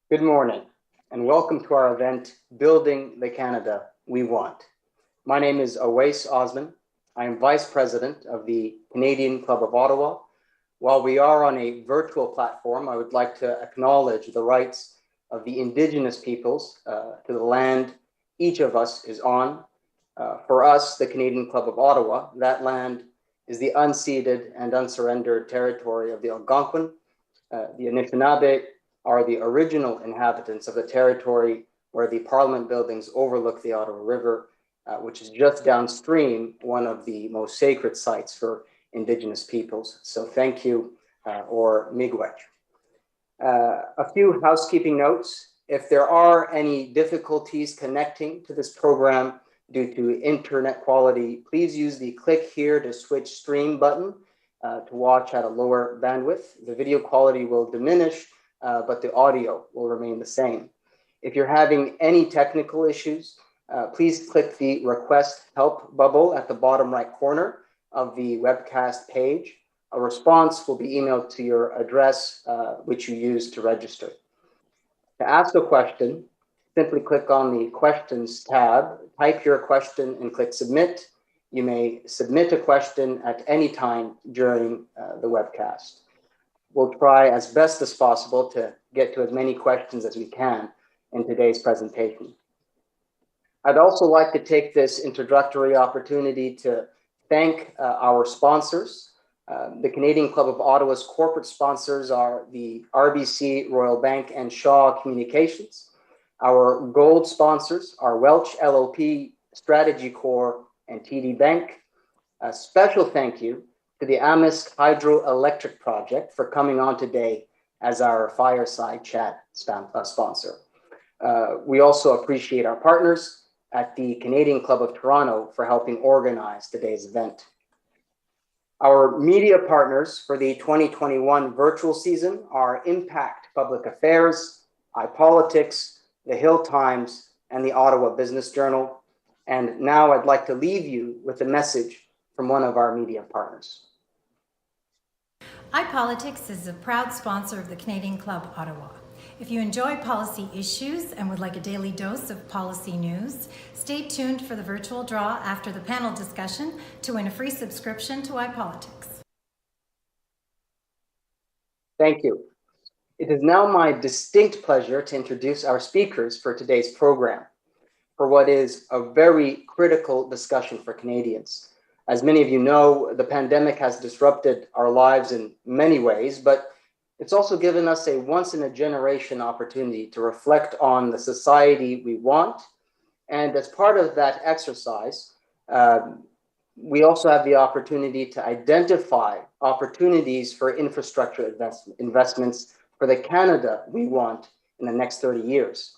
Good morning, and welcome to our event, Building the Canada We Want. My name is Awais Osman. I am Vice President of the Canadian Club of Ottawa. While we are on a virtual platform, I would like to acknowledge the rights of the Indigenous peoples to the land each of us is on. For us, the Canadian Club of Ottawa, that land is the unceded and unsurrendered territory of the Algonquin, the Anishinaabe, are the original inhabitants of the territory where the Parliament buildings overlook the Ottawa River, which is just downstream, one of the most sacred sites for Indigenous peoples. So thank you, or miigwech. A few housekeeping notes. If there are any difficulties connecting to this program due to internet quality, please use the click here to switch stream button to watch at a lower bandwidth. The video quality will diminish, but the audio will remain the same. If you're having any technical issues, please click the request help bubble at the bottom right corner of the webcast page. A response will be emailed to your address, which you used to register. To ask a question, simply click on the questions tab, type your question and click submit. You may submit a question at any time during the webcast. We'll try as best as possible to get to as many questions as we can in today's presentation. I'd also like to take this introductory opportunity to thank our sponsors. The Canadian Club of Ottawa's corporate sponsors are the RBC, Royal Bank, and Shaw Communications. Our gold sponsors are Welch LLP, Strategy Corps, and TD Bank. A special thank you to the Amisk Hydroelectric Project for coming on today as our fireside chat sponsor. We also appreciate our partners at the Canadian Club of Toronto for helping organize today's event. Our media partners for the 2021 virtual season are Impact Public Affairs, iPolitics, The Hill Times, and the Ottawa Business Journal. And now I'd like to leave you with a message from one of our media partners. iPolitics is a proud sponsor of the Canadian Club Ottawa. If you enjoy policy issues and would like a daily dose of policy news, stay tuned for the virtual draw after the panel discussion to win a free subscription to iPolitics. Thank you. It is now my distinct pleasure to introduce our speakers for today's program, for what is a very critical discussion for Canadians. As many of you know, the pandemic has disrupted our lives in many ways, but it's also given us a once-in-a-generation opportunity to reflect on the society we want. And as part of that exercise, we also have the opportunity to identify opportunities for infrastructure investments for the Canada we want in the next 30 years.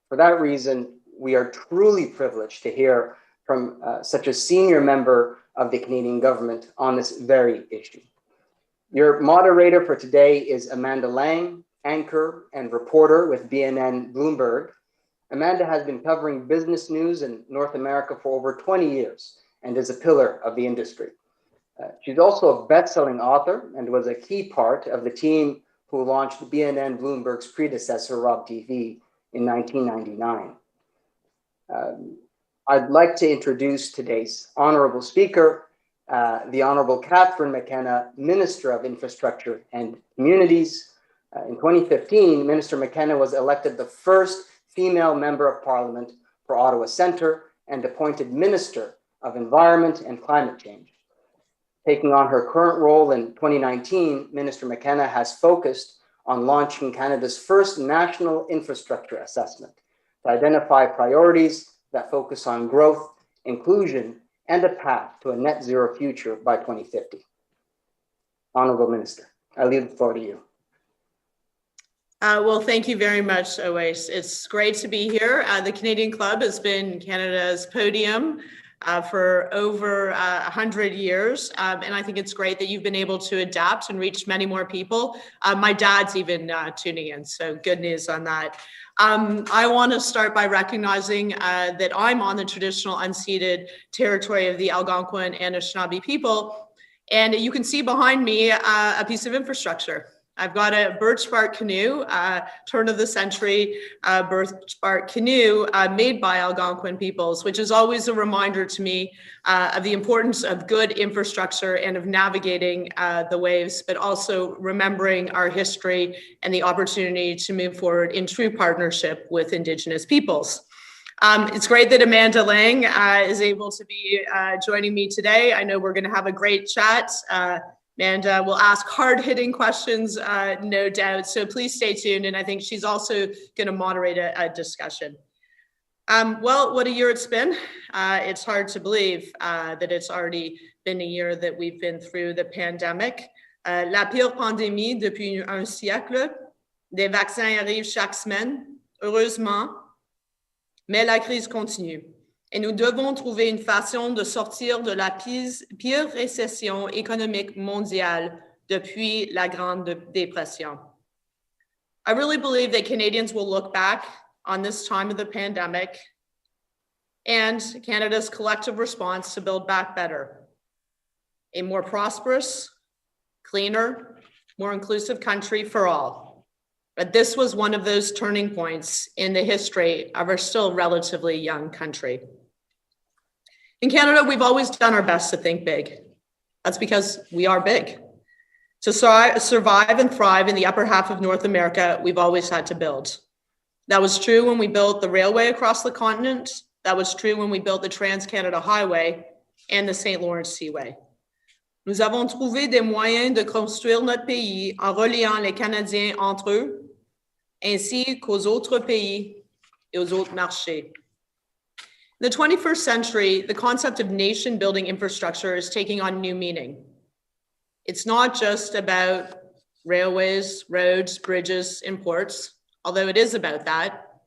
For that reason, we are truly privileged to hear from such a senior member of the Canadian government on this very issue. Your moderator for today is Amanda Lang, anchor and reporter with BNN Bloomberg. Amanda has been covering business news in North America for over 20 years and is a pillar of the industry. She's also a best-selling author and was a key part of the team who launched BNN Bloomberg's predecessor, Rob TV, in 1999. I'd like to introduce today's honorable speaker, the Honourable Catherine McKenna, Minister of Infrastructure and Communities. In 2015, Minister McKenna was elected the first female member of Parliament for Ottawa Centre and appointed Minister of Environment and Climate Change. Taking on her current role in 2019, Minister McKenna has focused on launching Canada's first national infrastructure assessment to identify priorities that focus on growth, inclusion, and a path to a net zero future by 2050. Honourable Minister, I leave the floor to you. Well, thank you very much, Awais. It's great to be here. The Canadian Club has been Canada's podium for over 100 years. And I think it's great that you've been able to adapt and reach many more people. My dad's even tuning in, so good news on that. I want to start by recognizing that I'm on the traditional unceded territory of the Algonquin and Anishinaabe people. And you can see behind me a piece of infrastructure. I've got a birch bark canoe, turn of the century birch bark canoe made by Algonquin peoples, which is always a reminder to me of the importance of good infrastructure and of navigating the waves, but also remembering our history and the opportunity to move forward in true partnership with Indigenous peoples. It's great that Amanda Lang is able to be joining me today. I know we're going to have a great chat. Amanda will ask hard-hitting questions, no doubt. So please stay tuned. And I think she's also going to moderate a discussion. Well, what a year it's been. It's hard to believe that it's already been a year that we've been through the pandemic. La pire pandémie depuis un siècle. Des vaccins arrivent chaque semaine, heureusement. Mais la crise continue. Et nous devons trouver une façon de sortir de la pire récession économique mondiale depuis la Grande Dépression. I really believe that Canadians will look back on this time of the pandemic and Canada's collective response to build back better. A more prosperous, cleaner, more inclusive country for all. But this was one of those turning points in the history of our still relatively young country. In Canada, we've always done our best to think big. That's because we are big. To survive and thrive in the upper half of North America, we've always had to build. That was true when we built the railway across the continent. That was true when we built the Trans-Canada Highway and the St. Lawrence Seaway. Nous avons trouvé des moyens de construire notre pays en reliant les Canadiens entre eux, ainsi qu'aux autres pays et aux autres marchés. In the 21st century, the concept of nation-building infrastructure is taking on new meaning. It's not just about railways, roads, bridges, and ports, although it is about that.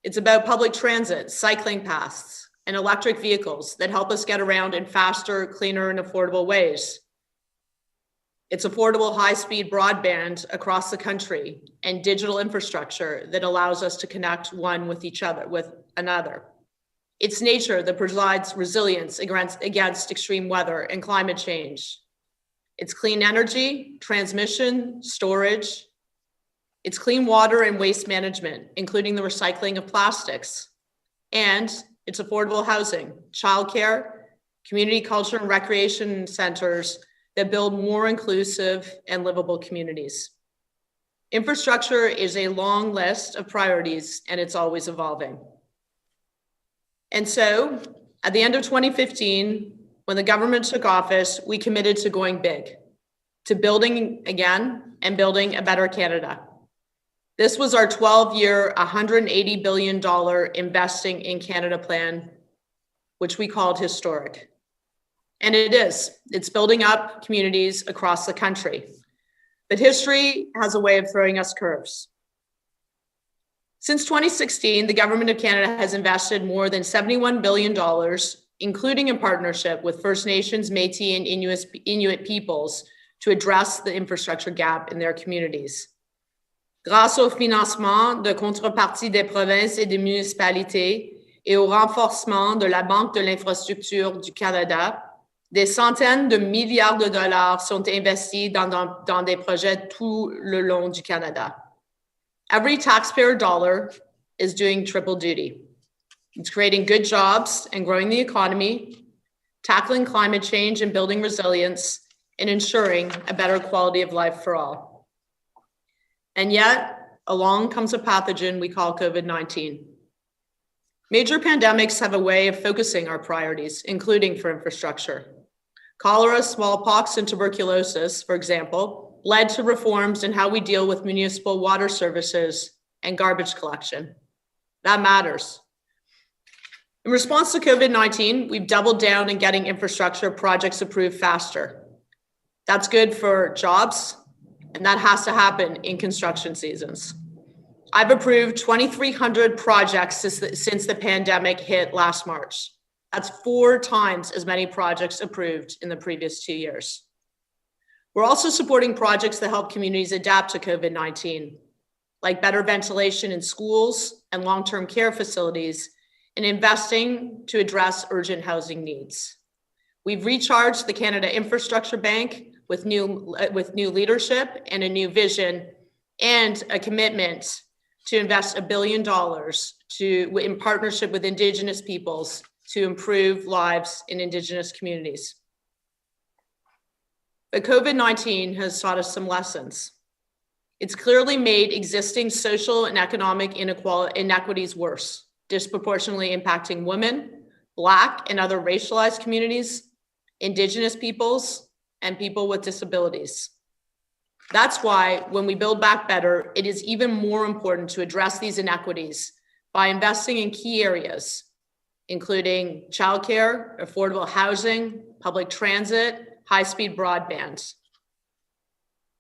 It's about public transit, cycling paths, and electric vehicles that help us get around in faster, cleaner, and affordable ways. It's affordable high-speed broadband across the country and digital infrastructure that allows us to connect one with each other, with another. It's nature that provides resilience against extreme weather and climate change. It's clean energy, transmission, storage. It's clean water and waste management, including the recycling of plastics. And it's affordable housing, childcare, community culture and recreation centers that build more inclusive and livable communities. Infrastructure is a long list of priorities, and it's always evolving. And so, at the end of 2015, when the government took office, we committed to going big, to building again and building a better Canada. This was our 12-year, $180 billion Investing in Canada plan, which we called historic. And it is. It's building up communities across the country. But history has a way of throwing us curves. Since 2016, the Government of Canada has invested more than $71 billion, including in partnership with First Nations, Métis, and Inuit peoples, to address the infrastructure gap in their communities. Grâce au financement de contrepartie des provinces et des municipalités et au renforcement de la Banque de l'infrastructure du Canada, des centaines de milliards de dollars sont investis dans des projets tout le long du Canada. Every taxpayer dollar is doing triple duty. It's creating good jobs and growing the economy, tackling climate change and building resilience, and ensuring a better quality of life for all. And yet, along comes a pathogen we call COVID-19. Major pandemics have a way of focusing our priorities, including for infrastructure. Cholera, smallpox, and tuberculosis, for example, led to reforms in how we deal with municipal water services and garbage collection. That matters. In response to COVID-19, we've doubled down in getting infrastructure projects approved faster. That's good for jobs, and that has to happen in construction seasons. I've approved 2,300 projects since the pandemic hit last March. That's 4 times as many projects approved in the previous 2 years. We're also supporting projects that help communities adapt to COVID-19, like better ventilation in schools and long-term care facilities, and investing to address urgent housing needs. We've recharged the Canada Infrastructure Bank with new leadership and a new vision, and a commitment to invest $1 billion in partnership with Indigenous peoples to improve lives in Indigenous communities. But COVID-19 has taught us some lessons. It's clearly made existing social and economic inequities worse, disproportionately impacting women, Black and other racialized communities, Indigenous peoples, and people with disabilities. That's why when we build back better, it is even more important to address these inequities by investing in key areas, including childcare, affordable housing, public transit, high-speed broadband.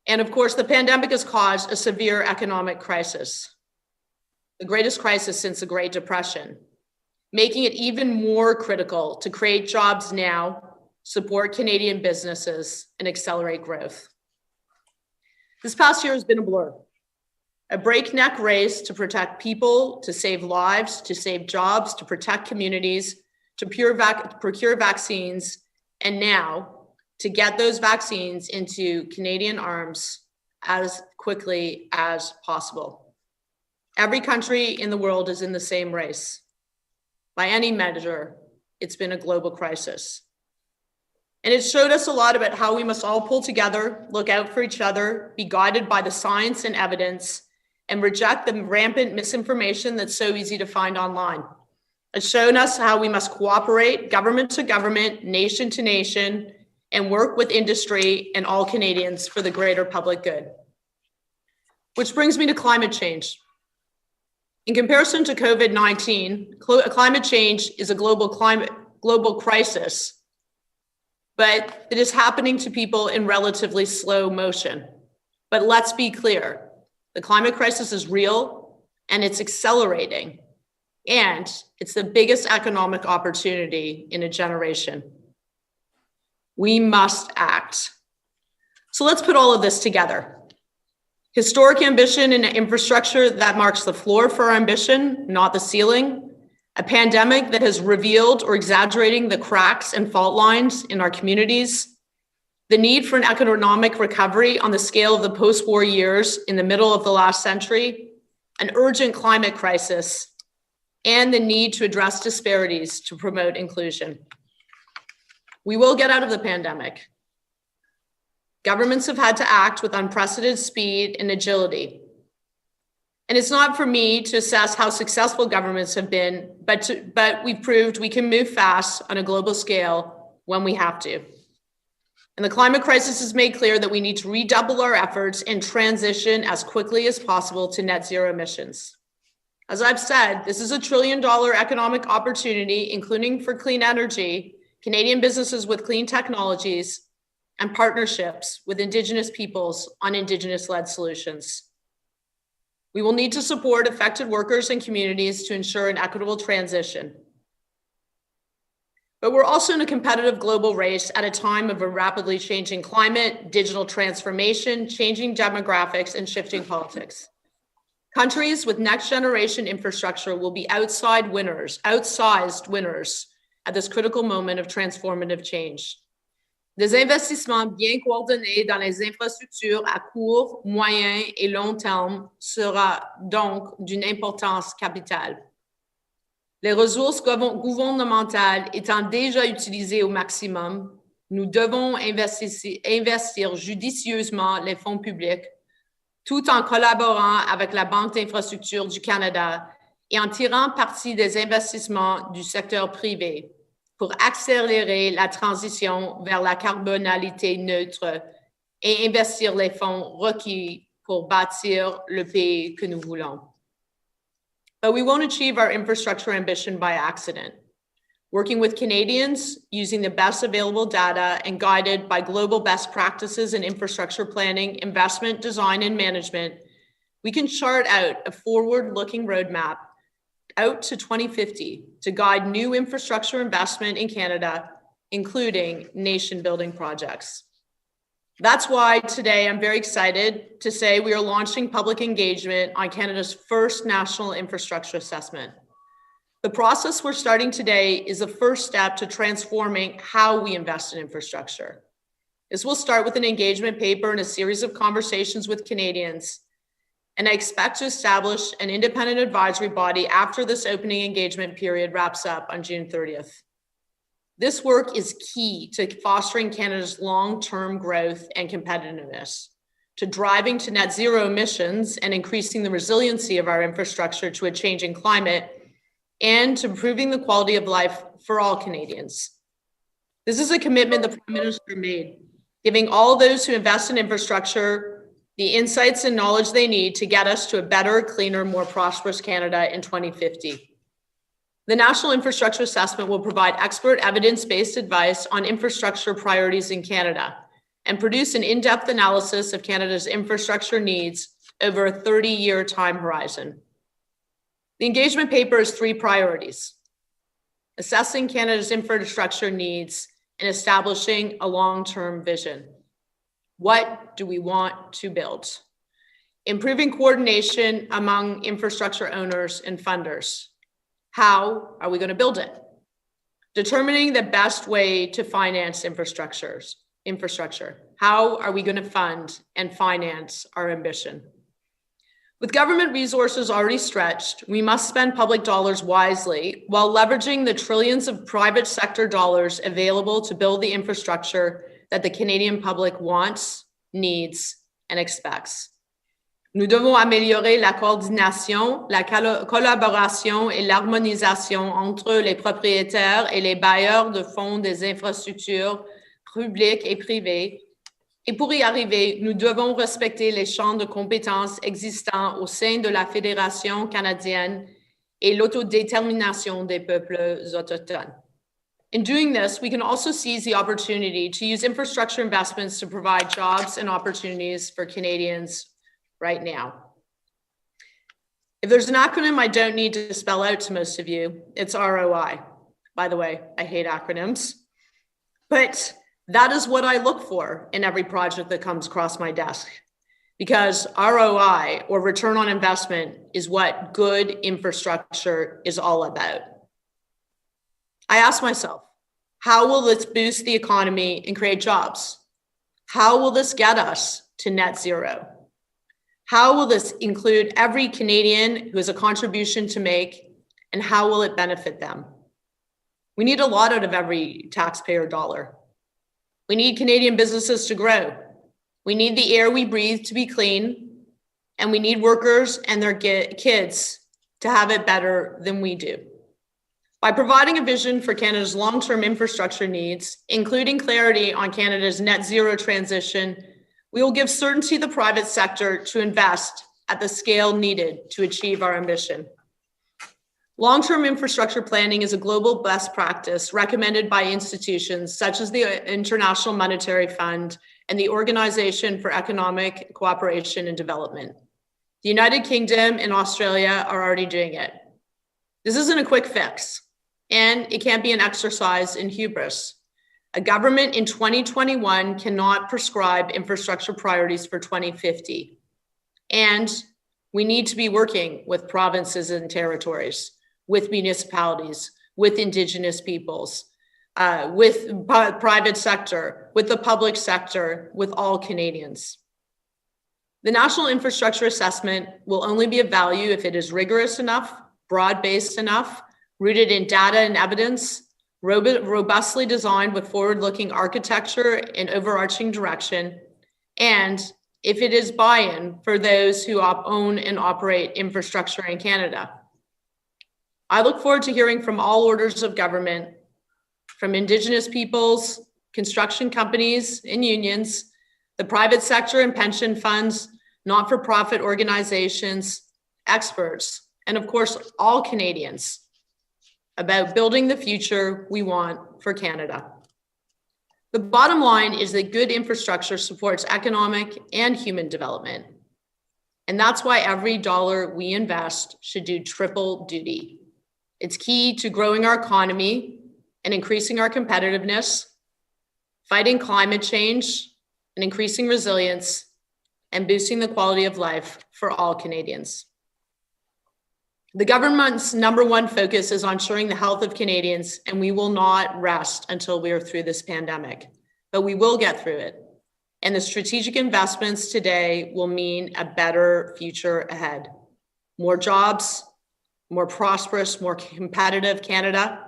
And of course, the pandemic has caused a severe economic crisis, the greatest crisis since the Great Depression, making it even more critical to create jobs now, support Canadian businesses, and accelerate growth. This past year has been a blur, a breakneck race to protect people, to save lives, to save jobs, to protect communities, to procure vaccines, and now to get those vaccines into Canadian arms as quickly as possible. Every country in the world is in the same race. By any measure, it's been a global crisis. And it showed us a lot about how we must all pull together, look out for each other, be guided by the science and evidence, and reject the rampant misinformation that's so easy to find online. It's shown us how we must cooperate, government to government, nation to nation, and work with industry and all Canadians for the greater public good. Which brings me to climate change. In comparison to COVID-19, climate change is a global crisis, but it is happening to people in relatively slow motion. But let's be clear, the climate crisis is real and it's accelerating, and it's the biggest economic opportunity in a generation. We must act. So let's put all of this together. Historic ambition in infrastructure that marks the floor for our ambition, not the ceiling. A pandemic that has revealed or exaggerating the cracks and fault lines in our communities. The need for an economic recovery on the scale of the post-war years in the middle of the last century. An urgent climate crisis. And the need to address disparities to promote inclusion. We will get out of the pandemic. Governments have had to act with unprecedented speed and agility. And it's not for me to assess how successful governments have been, but we've proved we can move fast on a global scale when we have to. And the climate crisis has made clear that we need to redouble our efforts and transition as quickly as possible to net zero emissions. As I've said, this is $1 trillion economic opportunity, including for clean energy, Canadian businesses with clean technologies, and partnerships with Indigenous peoples on Indigenous-led solutions. We will need to support affected workers and communities to ensure an equitable transition. But we're also in a competitive global race at a time of a rapidly changing climate, digital transformation, changing demographics, and shifting politics. Countries with next-generation infrastructure will be outsized winners at this critical moment of transformative change. Des investissements bien coordonnés dans les infrastructures à court, moyen et long terme sera donc d'une importance capitale. Les ressources gouvernementales étant déjà utilisées au maximum, nous devons investir judicieusement les fonds publics, tout en collaborant avec la Banque d'infrastructure du Canada et en tirant parti des investissements du secteur privé pour accélérer la transition vers la carbonalité neutre et investir les fonds requis pour bâtir le pays que nous voulons. But we won't achieve our infrastructure ambition by accident. Working with Canadians, using the best available data and guided by global best practices in infrastructure planning, investment, design, and management, we can chart out a forward-looking roadmap out to 2050 to guide new infrastructure investment in Canada, including nation-building projects. That's why today I'm very excited to say we are launching public engagement on Canada's first national infrastructure assessment. The process we're starting today is the first step to transforming how we invest in infrastructure. This will start with an engagement paper and a series of conversations with Canadians. And I expect to establish an independent advisory body after this opening engagement period wraps up on June 30th. This work is key to fostering Canada's long-term growth and competitiveness, to driving to net zero emissions and increasing the resiliency of our infrastructure to a changing climate, and to improving the quality of life for all Canadians. This is a commitment the Prime Minister made, giving all those who invest in infrastructure the insights and knowledge they need to get us to a better, cleaner, more prosperous Canada in 2050. The National Infrastructure Assessment will provide expert evidence-based advice on infrastructure priorities in Canada and produce an in-depth analysis of Canada's infrastructure needs over a 30-year time horizon. The engagement paper has 3 priorities: assessing Canada's infrastructure needs and establishing a long-term vision. What do we want to build? Improving coordination among infrastructure owners and funders. How are we going to build it? Determining the best way to finance infrastructure. How are we going to fund and finance our ambition? With government resources already stretched, we must spend public dollars wisely while leveraging the trillions of private sector dollars available to build the infrastructure that the Canadian public wants, needs, and expects. Nous devons améliorer la coordination, la collaboration et l'harmonisation entre les propriétaires et les bailleurs de fonds des infrastructures publiques et privées. Et pour y arriver, nous devons respecter les champs de compétences existants au sein de la Fédération canadienne et l'autodétermination des peuples autochtones. In doing this, we can also seize the opportunity to use infrastructure investments to provide jobs and opportunities for Canadians right now. If there's an acronym I don't need to spell out to most of you, it's ROI. By the way, I hate acronyms, but that is what I look for in every project that comes across my desk, because ROI, or return on investment, is what good infrastructure is all about. I ask myself, how will this boost the economy and create jobs? How will this get us to net zero? How will this include every Canadian who has a contribution to make, and how will it benefit them? We need a lot out of every taxpayer dollar. We need Canadian businesses to grow. We need the air we breathe to be clean, and we need workers and their kids to have it better than we do. By providing a vision for Canada's long-term infrastructure needs, including clarity on Canada's net zero transition, we will give certainty to the private sector to invest at the scale needed to achieve our ambition. Long-term infrastructure planning is a global best practice recommended by institutions such as the International Monetary Fund and the Organization for Economic Cooperation and Development. The United Kingdom and Australia are already doing it. This isn't a quick fix, and it can't be an exercise in hubris. A government in 2021 cannot prescribe infrastructure priorities for 2050. And we need to be working with provinces and territories, with municipalities, with Indigenous peoples, with private sector, with the public sector, with all Canadians. The National Infrastructure Assessment will only be of value if it is rigorous enough, broad-based enough, rooted in data and evidence, robustly designed with forward-looking architecture and overarching direction, and if it is buy-in for those who own and operate infrastructure in Canada. I look forward to hearing from all orders of government, from Indigenous peoples, construction companies and unions, the private sector and pension funds, not-for-profit organizations, experts, and of course, all Canadians, about building the future we want for Canada. The bottom line is that good infrastructure supports economic and human development. And that's why every dollar we invest should do triple duty. It's key to growing our economy and increasing our competitiveness, fighting climate change and increasing resilience, and boosting the quality of life for all Canadians. The government's #1 focus is on ensuring the health of Canadians, and we will not rest until we are through this pandemic, but we will get through it. And the strategic investments today will mean a better future ahead. More jobs, more prosperous, more competitive Canada.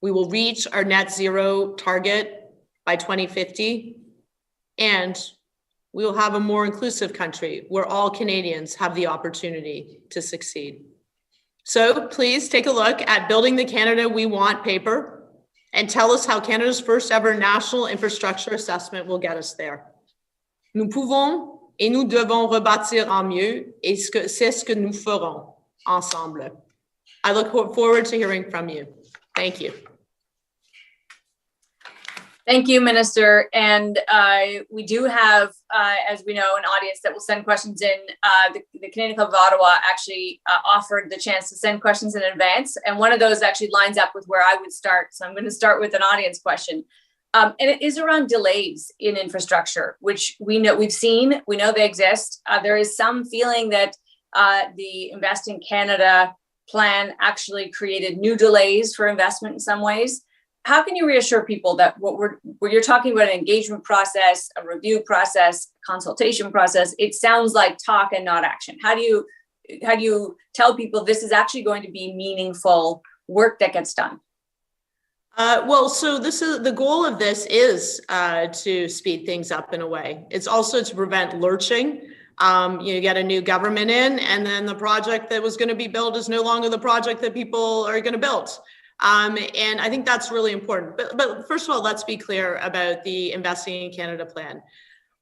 We will reach our net zero target by 2050. And we will have a more inclusive country where all Canadians have the opportunity to succeed. So please take a look at Building the Canada We Want paper and tell us how Canada's first ever national infrastructure assessment will get us there. Nous pouvons et nous devons rebâtir en mieux, et c'est ce que nous ferons ensemble. I look forward to hearing from you. Thank you. Thank you, Minister. And we do have, as we know, an audience that will send questions in. The Canadian Club of Ottawa actually offered the chance to send questions in advance. And one of those actually lines up with where I would start. So I'm going to start with an audience question. And it is around delays in infrastructure, which we know they exist. There is some feeling that the Invest in Canada plan actually created new delays for investment in some ways. How can you reassure people that where you're talking about an engagement process, a review process, consultation process, it sounds like talk and not action. How do you tell people this is actually going to be meaningful work that gets done? So this is the goal of this is to speed things up in a way. It's also to prevent lurching. You get a new government in, and then the project that was going to be built is no longer the project that people are going to build. And I think that's really important. But first of all, let's be clear about the Investing in Canada plan,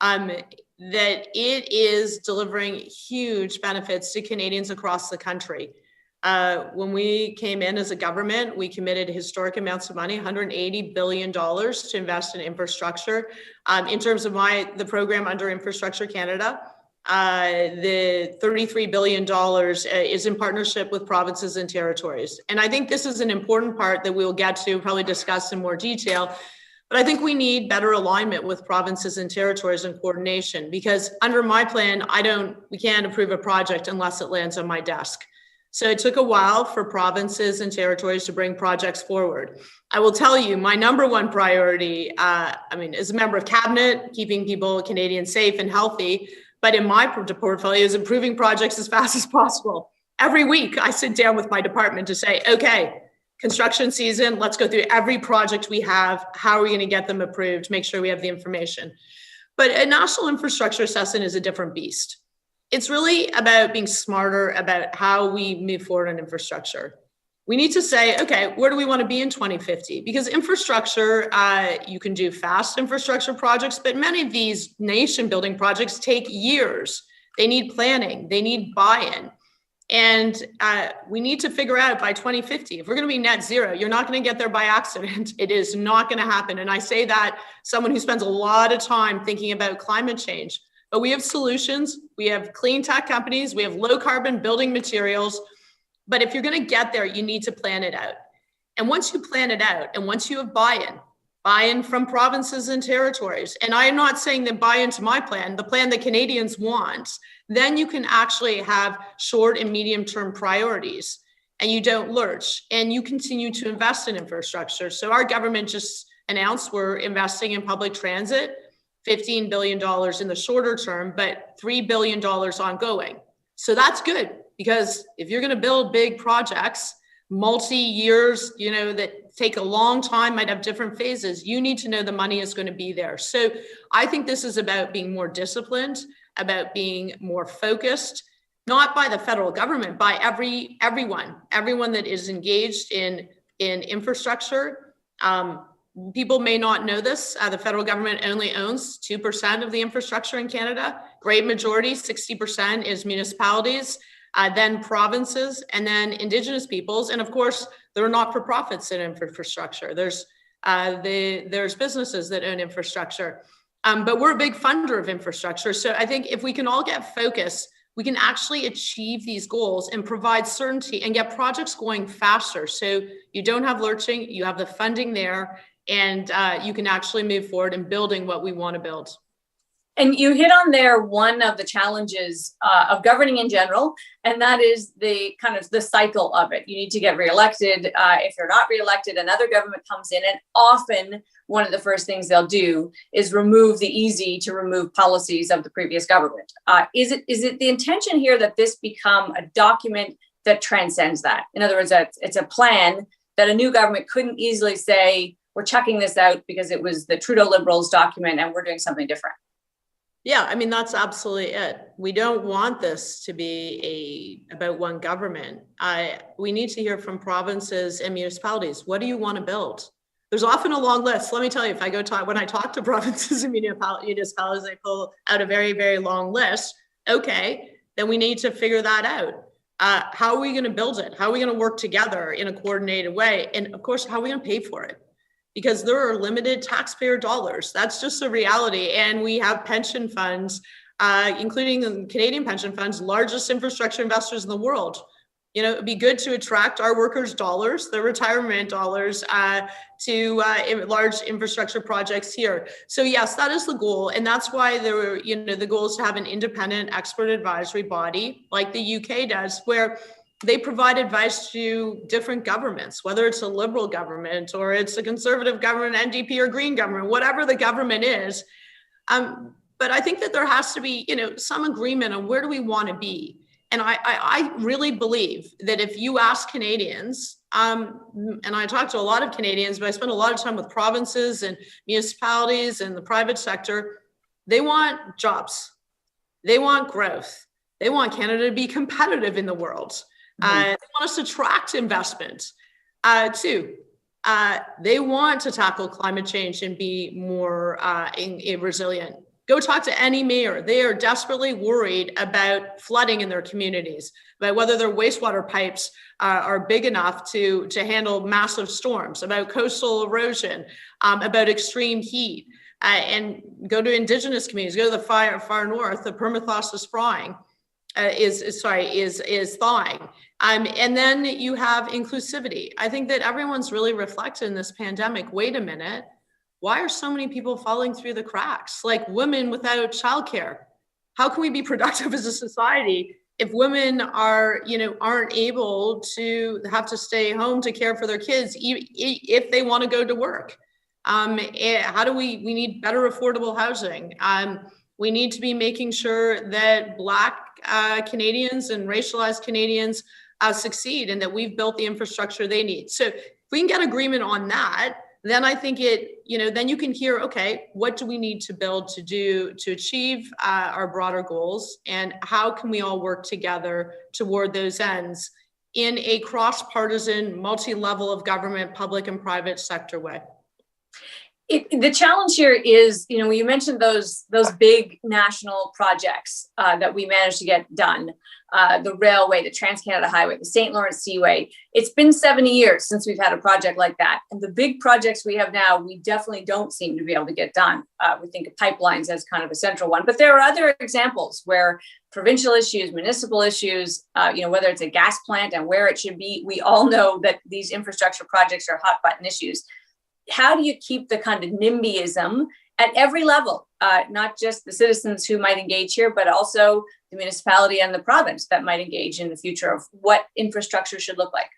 that it is delivering huge benefits to Canadians across the country. When we came in as a government, we committed historic amounts of money, $180 billion to invest in infrastructure. In terms of the program under Infrastructure Canada, the $33 billion is in partnership with provinces and territories. And I think this is an important part that we'll get to probably discuss in more detail. But I think we need better alignment with provinces and territories and coordination, because under my plan, we can't approve a project unless it lands on my desk. So it took a while for provinces and territories to bring projects forward. I will tell you, my number one priority, as a member of cabinet, keeping Canadians safe and healthy, but in my portfolio is improving projects as fast as possible. Every week, I sit down with my department to say, okay, construction season, let's go through every project we have. How are we going to get them approved? Make sure we have the information. But a national infrastructure assessment is a different beast. It's really about being smarter about how we move forward on infrastructure. We need to say, okay, where do we want to be in 2050? Because infrastructure, you can do fast infrastructure projects, but many of these nation building projects take years. They need planning, they need buy-in. And we need to figure out by 2050, if we're going to be net zero, you're not going to get there by accident. It is not going to happen. And I say that someone who spends a lot of time thinking about climate change. But we have solutions, we have clean tech companies, we have low carbon building materials. But if you're going to get there, you need to plan it out. And once you plan it out, and once you have buy-in from provinces and territories, and I'm not saying that buy-in to my plan, the plan that Canadians want, then you can actually have short and medium-term priorities, and you don't lurch, and you continue to invest in infrastructure. So our government just announced we're investing in public transit, $15 billion in the shorter term, but $3 billion ongoing. So that's good, because if you're going to build big projects, multi-years, that take a long time, might have different phases, you need to know the money is going to be there. So I think this is about being more disciplined, about being more focused, not by the federal government, by everyone that is engaged in infrastructure. People may not know this. The federal government only owns 2% of the infrastructure in Canada. Great majority, 60%, is municipalities, then provinces, and then Indigenous peoples. And of course, there are not-for-profits in infrastructure. There's businesses that own infrastructure. But we're a big funder of infrastructure. So I think if we can all get focused, we can actually achieve these goals and provide certainty and get projects going faster. So you don't have lurching, you have the funding there, and you can actually move forward in building what we want to build. And you hit on there one of the challenges of governing in general, and that is the kind of the cycle of it. You need to get reelected. If you're not reelected, another government comes in, and often one of the first things they'll do is remove the easy to remove policies of the previous government. Is it the intention here that this become a document that transcends that? In other words, that it's a plan that a new government couldn't easily say, we're chucking this out because it was the Trudeau Liberals document and we're doing something different? Yeah, I mean, that's absolutely it. We don't want this to be about one government. We need to hear from provinces and municipalities. What do you want to build? There's often a long list. Let me tell you, when I talk to provinces and municipalities, they pull out a very, very long list. Okay, then we need to figure that out. How are we going to build it? How are we going to work together in a coordinated way? And of course, how are we going to pay for it? Because there are limited taxpayer dollars. That's just a reality. And we have pension funds, including the Canadian pension funds, largest infrastructure investors in the world. You know, it'd be good to attract our workers' dollars, their retirement dollars, to large infrastructure projects here. So yes, that is the goal. And that's why the goal is to have an independent expert advisory body like the UK does, where they provide advice to different governments, whether it's a Liberal government or it's a Conservative government, NDP or Green government, whatever the government is. But I think that there has to be, some agreement on where do we want to be. And I really believe that if you ask Canadians, and I talk to a lot of Canadians, but I spend a lot of time with provinces and municipalities and the private sector, they want jobs. They want growth. They want Canada to be competitive in the world. They want us to attract investment too. They want to tackle climate change and be more resilient. Go talk to any mayor. They are desperately worried about flooding in their communities, about whether their wastewater pipes are big enough to handle massive storms, about coastal erosion, about extreme heat. And go to Indigenous communities, go to the far north, the permafrost is thawing. Is thawing. And then you have inclusivity. I think that everyone's really reflected in this pandemic. Wait a minute. Why are so many people falling through the cracks? Like women without childcare. How can we be productive as a society if women aren't able to have to stay home to care for their kids if they want to go to work? How do we need better affordable housing? We need to be making sure that Black Canadians and racialized Canadians succeed and that we've built the infrastructure they need. So if we can get agreement on that, then I think then you can hear, okay, what do we need to build to achieve our broader goals, and how can we all work together toward those ends in a cross-partisan, multi-level of government, public and private sector way? The challenge here is, you mentioned those big national projects that we managed to get done, the railway, the Trans-Canada Highway, the St. Lawrence Seaway. It's been 70 years since we've had a project like that. And the big projects we have now, we definitely don't seem to be able to get done. We think of pipelines as kind of a central one, but there are other examples where provincial issues, municipal issues, whether it's a gas plant and where it should be, we all know that these infrastructure projects are hot button issues. How do you keep the kind of NIMBYism at every level, not just the citizens who might engage here, but also the municipality and the province that might engage in the future of what infrastructure should look like?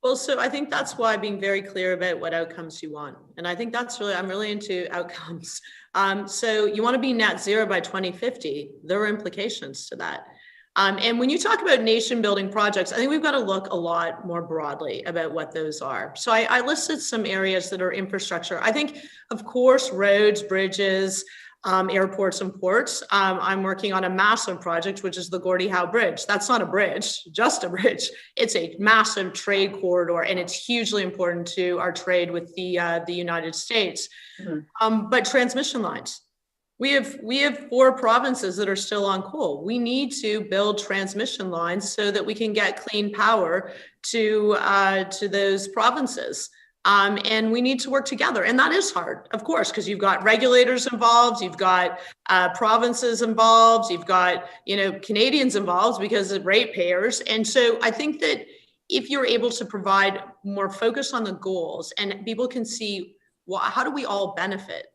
Well, so I think that's why being very clear about what outcomes you want. And I think I'm really into outcomes. So you want to be net zero by 2050. There are implications to that. And when you talk about nation building projects, I think we've got to look a lot more broadly about what those are. So I listed some areas that are infrastructure. I think, of course, roads, bridges, airports and ports. I'm working on a massive project, which is the Gordie Howe Bridge. That's not a bridge, just a bridge. It's a massive trade corridor, and it's hugely important to our trade with the United States. Mm-hmm. But transmission lines. We have 4 provinces that are still on coal. We need to build transmission lines so that we can get clean power to those provinces. And we need to work together. And that is hard, of course, because you've got regulators involved, you've got provinces involved, you've got Canadians involved because of ratepayers. And so I think that if you're able to provide more focus on the goals and people can see, well, how do we all benefit?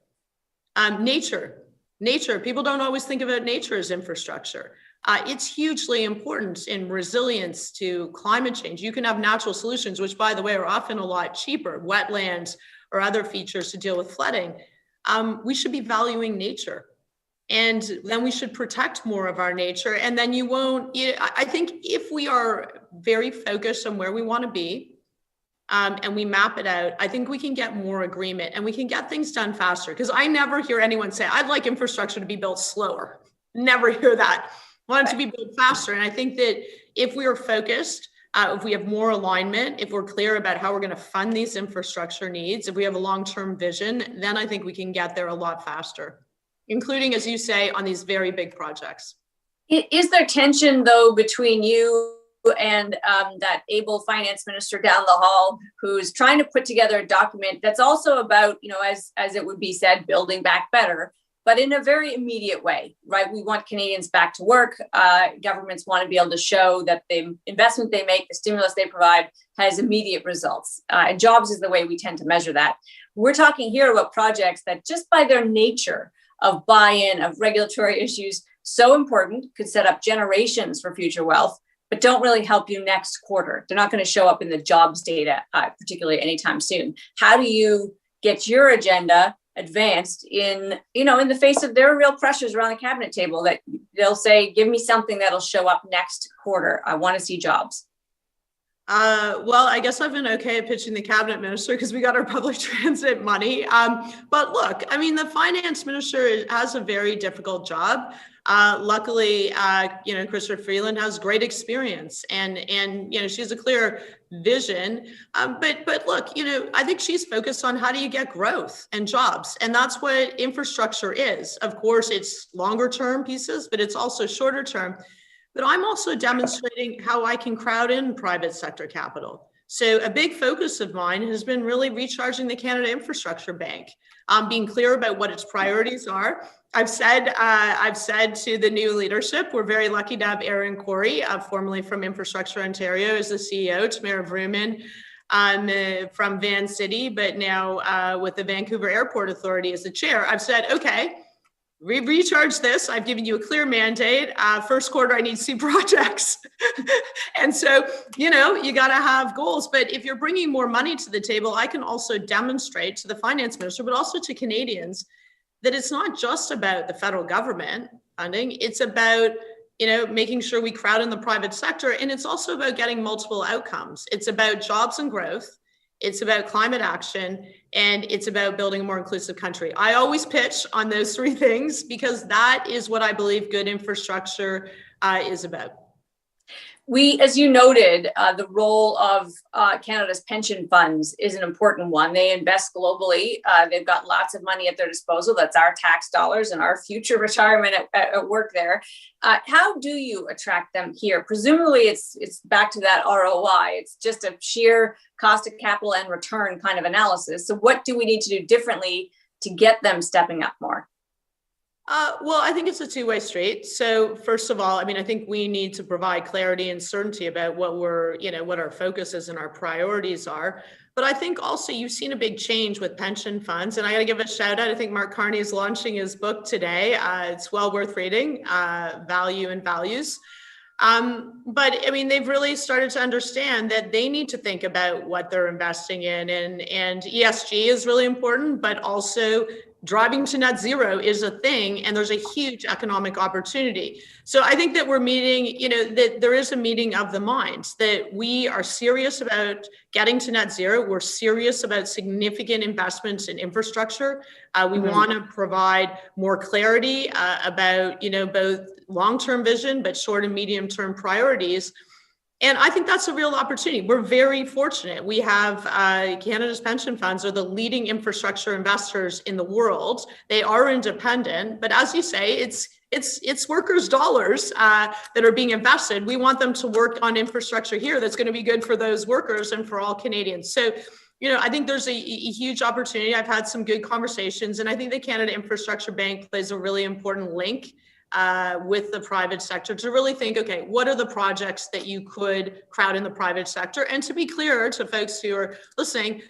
Nature Nature, people don't always think about nature as infrastructure. It's hugely important in resilience to climate change. You can have natural solutions, which, by the way, are often a lot cheaper, wetlands or other features to deal with flooding. We should be valuing nature. And then we should protect more of our nature. And then you won't, I think if we are very focused on where we want to be, and we map it out, I think we can get more agreement and we can get things done faster. Because I never hear anyone say, I'd like infrastructure to be built slower. Never hear that. I want it to be built faster. And I think that if we are focused, if we have more alignment, if we're clear about how we're going to fund these infrastructure needs, if we have a long-term vision, then I think we can get there a lot faster, including, as you say, on these very big projects. Is there tension, though, between you and that able finance minister down the hall who's trying to put together a document that's also about, as it would be said, building back better, but in a very immediate way, right? We want Canadians back to work. Governments want to be able to show that the investment they make, the stimulus they provide has immediate results. And jobs is the way we tend to measure that. We're talking here about projects that just by their nature of buy-in, of regulatory issues, so important, could set up generations for future wealth, but don't really help you next quarter. They're not going to show up in the jobs data, particularly anytime soon. How do you get your agenda advanced in the face of their real pressures around the cabinet table that they'll say, give me something that'll show up next quarter. I want to see jobs. Well, I guess I've been okay at pitching the cabinet minister because we got our public transit money. But look, I mean, the finance minister has a very difficult job. Luckily, Chrysler Freeland has great experience and she has a clear vision. But look, I think she's focused on how do you get growth and jobs. And that's what infrastructure is. Of course, it's longer term pieces, but it's also shorter term. But I'm also demonstrating how I can crowd in private sector capital. So a big focus of mine has been really recharging the Canada Infrastructure Bank, being clear about what its priorities are. I've said to the new leadership, we're very lucky to have Aaron Corey, formerly from Infrastructure Ontario, as the CEO, Tamara Vrooman from Van City, but now with the Vancouver Airport Authority as the chair. I've said, okay, we recharge this. I've given you a clear mandate. First quarter, I need to see projects. And so, you got to have goals. But if you're bringing more money to the table, I can also demonstrate to the finance minister, but also to Canadians, that it's not just about the federal government funding. It's about, making sure we crowd in the private sector. And it's also about getting multiple outcomes. It's about jobs and growth. It's about climate action, and it's about building a more inclusive country. I always pitch on those three things because that is what I believe good infrastructure is about. As you noted, the role of Canada's pension funds is an important one. They invest globally. They've got lots of money at their disposal. That's our tax dollars and our future retirement at work there. How do you attract them here? Presumably, it's back to that ROI. It's just a sheer cost of capital and return kind of analysis. So what do we need to do differently to get them stepping up more? Well, I think it's a two-way street. So first of all, I think we need to provide clarity and certainty about what what our focus is and our priorities are. But I think also you've seen a big change with pension funds. And I got to give a shout out. I think Mark Carney is launching his book today. It's well worth reading, Value and Values. But they've really started to understand that they need to think about what they're investing in, and ESG is really important, but also driving to net zero is a thing, and there's a huge economic opportunity. So I think that we're meeting, that there is a meeting of the minds, that we are serious about getting to net zero. We're serious about significant investments in infrastructure. We want to provide more clarity about, both long-term vision, but short and medium-term priorities. And I think that's a real opportunity. We're very fortunate. We have Canada's pension funds are the leading infrastructure investors in the world. They are independent, but as you say, it's workers' dollars that are being invested. We want them to work on infrastructure here that's going to be good for those workers and for all Canadians. So, I think there's a huge opportunity. I've had some good conversations, and I think the Canada Infrastructure Bank plays a really important link with the private sector to really think, okay, what are the projects that you could crowd in the private sector? And to be clear to folks who are listening,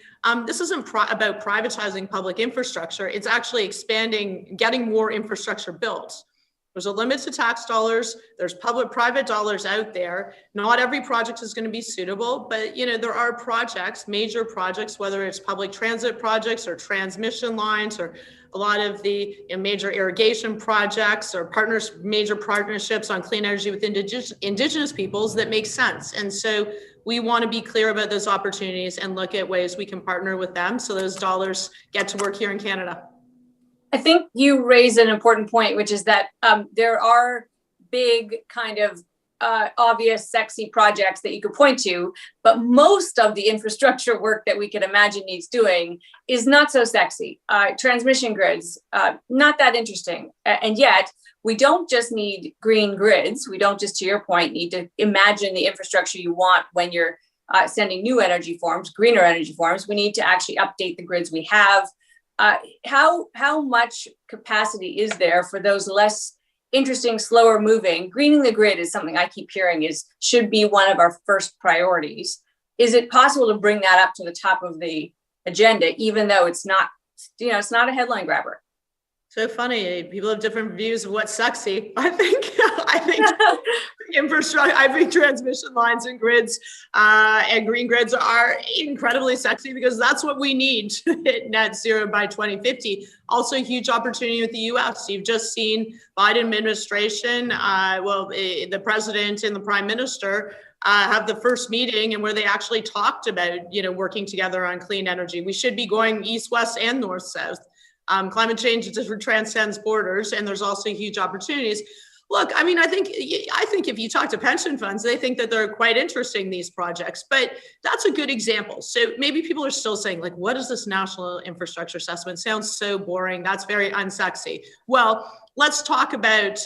this isn't about privatizing public infrastructure. It's actually expanding, getting more infrastructure built. There's a limit to tax dollars. There's public-private dollars out there. Not every project is going to be suitable, but there are projects, major projects, whether it's public transit projects or transmission lines or a lot of the major irrigation projects or major partnerships on clean energy with indigenous peoples that make sense. And so we want to be clear about those opportunities and look at ways we can partner with them so those dollars get to work here in Canada. I think you raise an important point, which is that there are big kind of obvious, sexy projects that you could point to, but most of the infrastructure work that we can imagine needs doing is not so sexy. Transmission grids, not that interesting. And yet, we don't just need green grids. We don't just, to your point, need to imagine the infrastructure you want when you're sending new energy forms, greener energy forms. We need to actually update the grids we have. How much capacity is there for those less interesting, slower moving? Greening the grid is something I keep hearing should be one of our first priorities. Is it possible to bring that up to the top of the agenda, even though it's not, it's not a headline grabber? So funny. People have different views of what's sexy. I think infrastructure, I think transmission lines and grids and green grids are incredibly sexy because that's what we need to hit net zero by 2050. Also, a huge opportunity with the U.S. You've just seen Biden administration, the president and the prime minister have the first meeting and where they actually talked about, working together on clean energy. We should be going east, west, and north, south. Climate change transcends borders, and there's also huge opportunities. Look, I think if you talk to pension funds, they think that they're quite interesting, these projects, but that's a good example. So maybe people are still saying, like, what is this national infrastructure assessment? Sounds so boring. That's very unsexy. Well, let's talk about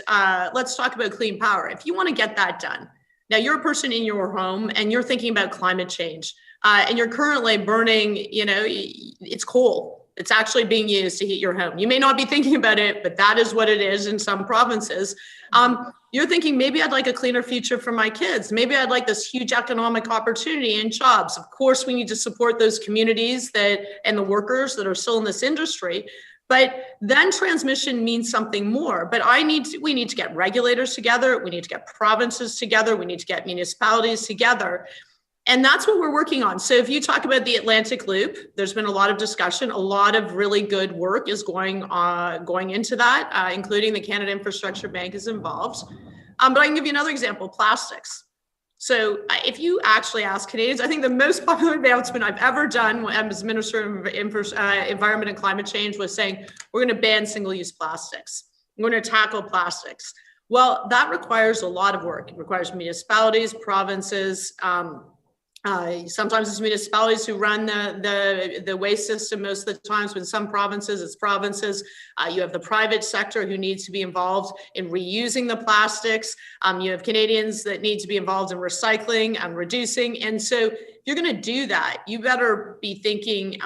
clean power. If you want to get that done, now you're a person in your home and you're thinking about climate change, and you're currently burning, it's coal. It's actually being used to heat your home. You may not be thinking about it, but that is what it is in some provinces. You're thinking, maybe I'd like a cleaner future for my kids. Maybe I'd like this huge economic opportunity and jobs. Of course, we need to support those communities and the workers that are still in this industry. But then transmission means something more. But we need to get regulators together. We need to get provinces together. We need to get municipalities together. And that's what we're working on. So if you talk about the Atlantic Loop, there's been a lot of discussion. A lot of really good work is going into that, including the Canada Infrastructure Bank is involved. But I can give you another example, plastics. So if you actually ask Canadians, I think the most popular announcement I've ever done as Minister of Environment and Climate Change was saying, we're going to ban single-use plastics. We're going to tackle plastics. Well, that requires a lot of work. It requires municipalities, provinces, sometimes it's municipalities who run the waste system most of the times. With some provinces, it's provinces. You have the private sector who needs to be involved in reusing the plastics. You have Canadians that need to be involved in recycling and reducing. And so if you're going to do that, you better be thinking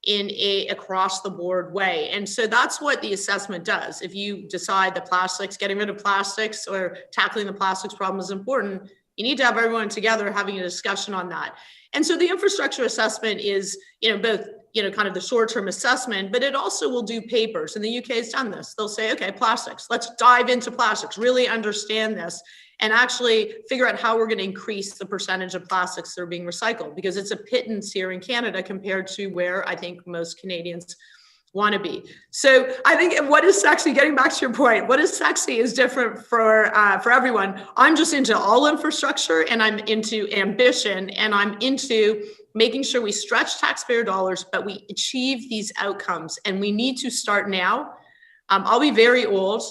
in a across the board way. And so that's what the assessment does. If you decide that getting rid of plastics or tackling the plastics problem is important, you need to have everyone together having a discussion on that. And so the infrastructure assessment is, both, kind of the short-term assessment, but it also will do papers. And the UK has done this. They'll say, okay, plastics, let's dive into plastics, really understand this, and actually figure out how we're going to increase the percentage of plastics that are being recycled, because it's a pittance here in Canada compared to where I think most Canadians want to be. So I think what is sexy, getting back to your point, what is sexy is different for everyone. I'm just into all infrastructure, and I'm into ambition, and I'm into making sure we stretch taxpayer dollars, but we achieve these outcomes. And we need to start now. I'll be very old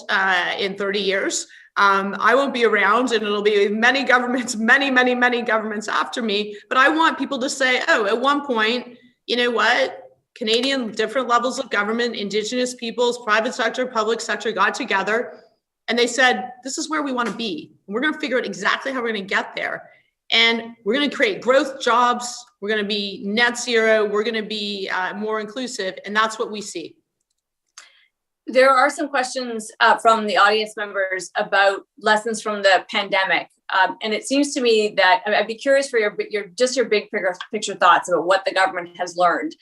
in 30 years. I won't be around, and it'll be many governments, many governments after me. But I want people to say, oh, at one point, you know what? Canadian, different levels of government, Indigenous peoples, private sector, public sector got together and they said, this is where we want to be. And we're going to figure out exactly how we're going to get there. And we're going to create growth, jobs. We're going to be net zero. We're going to be more inclusive. And that's what we see. There are some questions from the audience members about lessons from the pandemic. And it seems to me that I'd be curious for your big picture thoughts about what the government has learned.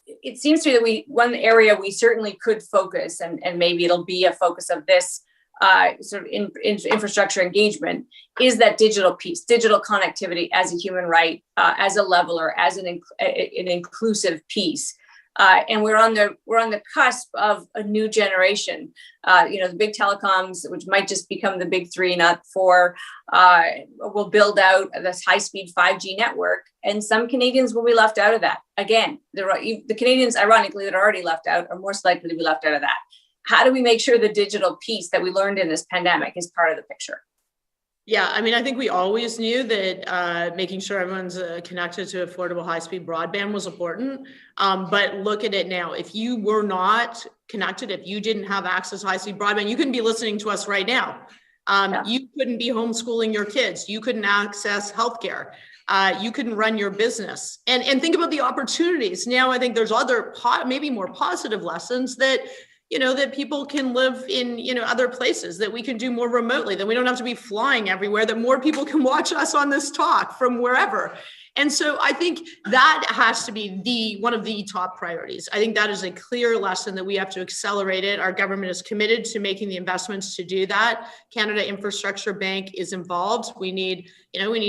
It seems to me that one area we certainly could focus, and maybe it'll be a focus of this sort of infrastructure engagement, is that digital piece, digital connectivity as a human right, as a leveler, as an inclusive piece. And we're on the cusp of a new generation. The big telecoms, which might just become the big three, not four, will build out this high-speed 5G network, and some Canadians will be left out of that. Again, the Canadians, ironically, that are already left out are most likely to be left out of that. How do we make sure the digital piece that we learned in this pandemic is part of the picture? Yeah, I mean, I think we always knew that making sure everyone's connected to affordable high-speed broadband was important. But look at it now. If you were not connected, if you didn't have access to high-speed broadband, you couldn't be listening to us right now. You couldn't be homeschooling your kids. You couldn't access healthcare. You couldn't run your business. And think about the opportunities. Now, I think there's other maybe more positive lessons that that people can live in, other places, that we can do more remotely, that we don't have to be flying everywhere, that more people can watch us on this talk from wherever. And so I think that has to be one of the top priorities. I think that is a clear lesson that we have to accelerate it. Our government is committed to making the investments to do that. Canada Infrastructure Bank is involved. We need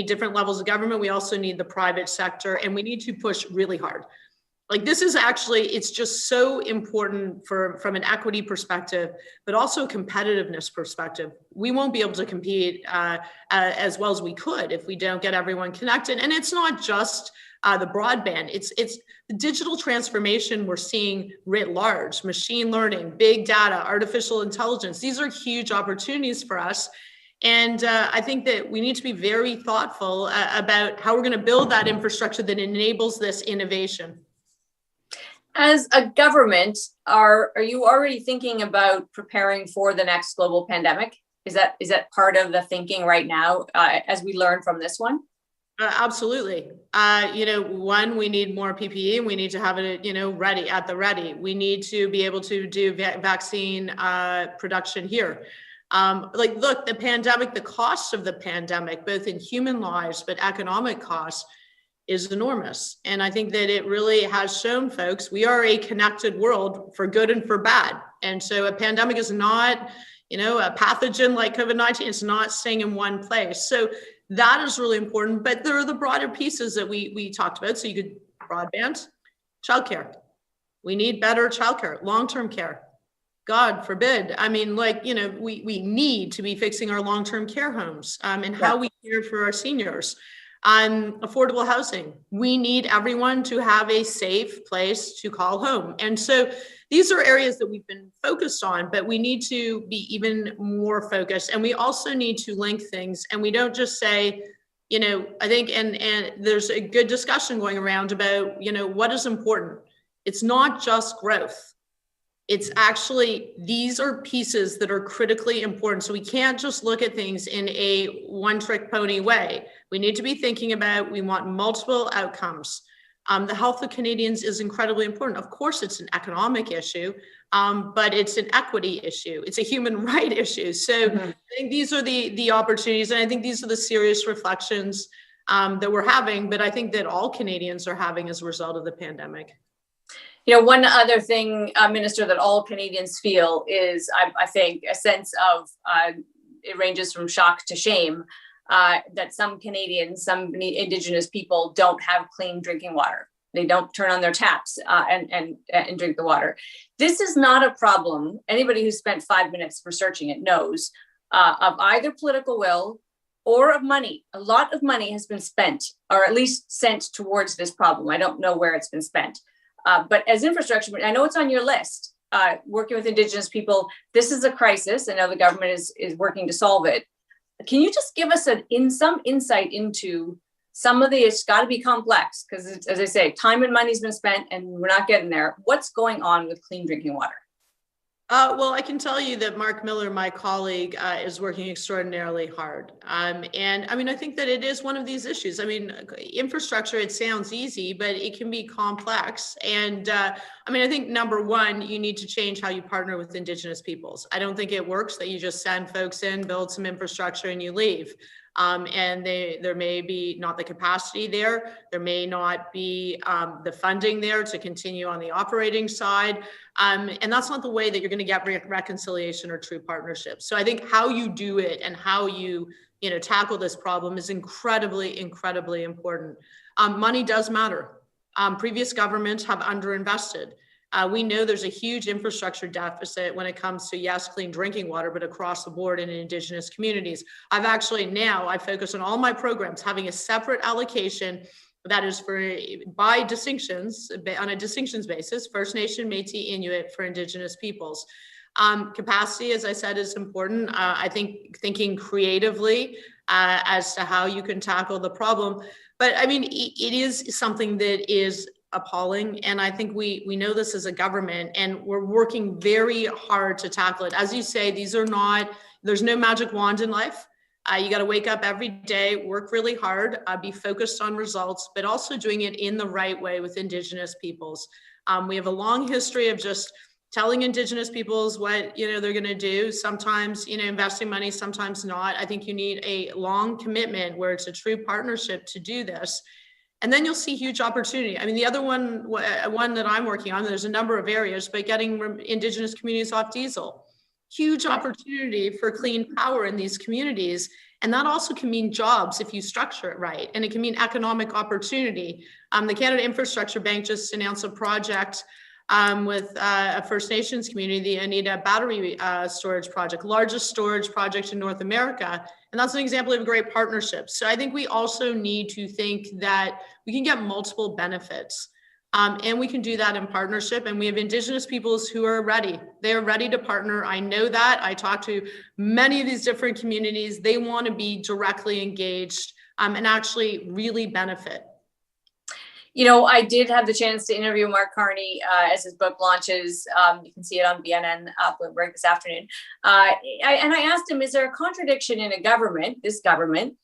different levels of government. We also need the private sector, and we need to push really hard. Like, this is it's just so important from an equity perspective, but also a competitiveness perspective. We won't be able to compete as well as we could if we don't get everyone connected. And it's not just the broadband, it's the digital transformation we're seeing writ large, machine learning, big data, artificial intelligence. These are huge opportunities for us. And I think that we need to be very thoughtful about how we're going to build that infrastructure that enables this innovation. As a government, are you already thinking about preparing for the next global pandemic? Is that part of the thinking right now as we learn from this one? Absolutely. One, we need more PPE, and we need to have it, ready at the ready. We need to be able to do vaccine production here. Look, the pandemic, the cost of the pandemic, both in human lives, but economic costs, is enormous. And I think that it really has shown folks we are a connected world for good and for bad. And so a pandemic is not, a pathogen like COVID-19. It's not staying in one place. So that is really important. But there are the broader pieces that we talked about. So you could broadband, childcare. We need better childcare, long-term care. God forbid. I mean, we need to be fixing our long-term care homes and how we care for our seniors. Affordable housing. We need everyone to have a safe place to call home. And so these are areas that we've been focused on, but we need to be even more focused. And we also need to link things. And we don't just say, I think, and there's a good discussion going around about, what is important. It's not just growth. It's actually, these are pieces that are critically important. So we can't just look at things in a one-trick pony way. We need to be thinking about, we want multiple outcomes. The health of Canadians is incredibly important. Of course, it's an economic issue, but it's an equity issue. It's a human right issue. So I think these are the opportunities. And I think these are the serious reflections that we're having, but I think that all Canadians are having as a result of the pandemic. One other thing, Minister, that all Canadians feel is, I think, a sense of, it ranges from shock to shame, that some Canadians, some Indigenous people don't have clean drinking water. They don't turn on their taps and drink the water. This is not a problem. Anybody who's spent 5 minutes researching it knows of either political will or of money. A lot of money has been spent, or at least sent towards this problem. I don't know where it's been spent. But as infrastructure, I know it's on your list, working with Indigenous people. This is a crisis. I know the government is working to solve it. Can you just give us some insight into some of it's got to be complex, because as I say, time and money's been spent and we're not getting there. What's going on with clean drinking water? Well, I can tell you that Mark Miller, my colleague, is working extraordinarily hard. And I mean, I think that it is one of these issues. I mean, infrastructure, it sounds easy, but it can be complex. And I mean, I think number one, you need to change how you partner with Indigenous peoples. I don't think it works that you just send folks in, build some infrastructure, and you leave. And there may be not the capacity there. There may not be the funding there to continue on the operating side. And that's not the way that you're going to get reconciliation or true partnership. So I think how you do it and how you tackle this problem is incredibly, incredibly important. Money does matter. Previous governments have underinvested. We know there's a huge infrastructure deficit when it comes to, yes, clean drinking water, but across the board in Indigenous communities. I focus on all my programs having a separate allocation that is by distinctions, on a distinctions basis, First Nation, Métis, Inuit for Indigenous peoples. Capacity, as I said, is important. I think thinking creatively as to how you can tackle the problem. But I mean, it is something that is appalling. And I think we know this as a government, and we're working very hard to tackle it. As you say, there's no magic wand in life. You got to wake up every day, work really hard, be focused on results, but also doing it in the right way with Indigenous peoples. We have a long history of just telling Indigenous peoples what they're going to do. Sometimes investing money, sometimes not. I think you need a long commitment where it's a true partnership to do this. And then you'll see huge opportunity. I mean, the other one that I'm working on, there's a number of areas, but getting Indigenous communities off diesel. Huge opportunity for clean power in these communities. And that also can mean jobs if you structure it right. And it can mean economic opportunity. The Canada Infrastructure Bank just announced a project with a First Nations community, the Anita Battery Storage Project, largest storage project in North America. And that's an example of a great partnership. So I think we also need to think that we can get multiple benefits. And we can do that in partnership. And we have Indigenous peoples who are ready. They are ready to partner. I know that. I talk to many of these different communities. They want to be directly engaged and actually really benefit. I did have the chance to interview Mark Carney as his book launches. You can see it on BNN Bloomberg this afternoon. And I asked him, is there a contradiction in this government,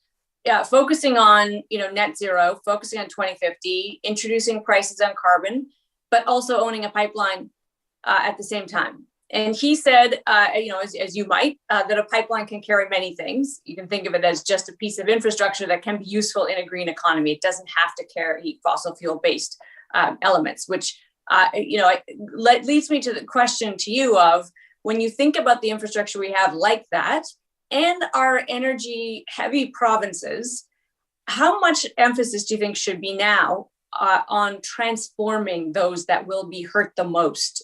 focusing on net zero, focusing on 2050, introducing prices on carbon, but also owning a pipeline at the same time? And he said, as you might, that a pipeline can carry many things. You can think of it as just a piece of infrastructure that can be useful in a green economy. It doesn't have to carry fossil fuel-based elements, which, leads me to the question to you of, when you think about the infrastructure we have like that and our energy-heavy provinces, how much emphasis do you think should be now on transforming those that will be hurt the most